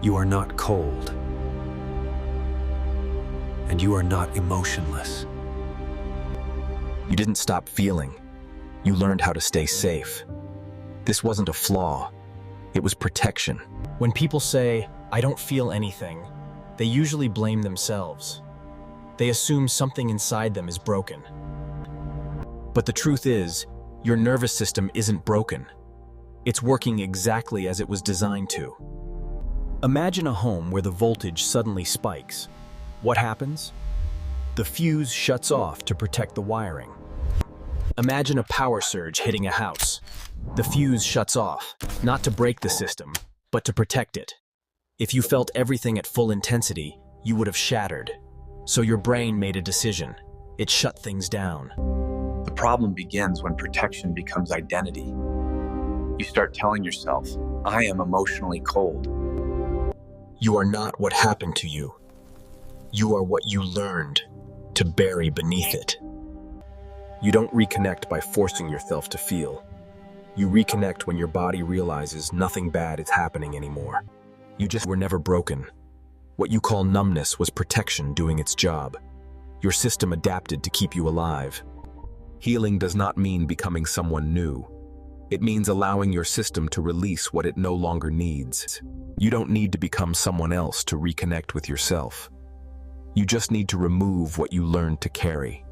You are not cold. And you are not emotionless. You didn't stop feeling. You learned how to stay safe. This wasn't a flaw. It was protection. When people say, "I don't feel anything," they usually blame themselves. They assume something inside them is broken. But the truth is, your nervous system isn't broken. It's working exactly as it was designed to. Imagine a home where the voltage suddenly spikes. What happens? The fuse shuts off to protect the wiring. Imagine a power surge hitting a house. The fuse shuts off, not to break the system, but to protect it. If you felt everything at full intensity, you would have shattered. So your brain made a decision. It shut things down. The problem begins when protection becomes identity. You start telling yourself, "I am emotionally cold." You are not what happened to you. You are what you learned to bury beneath it. You don't reconnect by forcing yourself to feel. You reconnect when your body realizes nothing bad is happening anymore. You just were never broken. What you call numbness was protection doing its job. Your system adapted to keep you alive. Healing does not mean becoming someone new. It means allowing your system to release what it no longer needs. You don't need to become someone else to reconnect with yourself. You just need to remove what you learned to carry.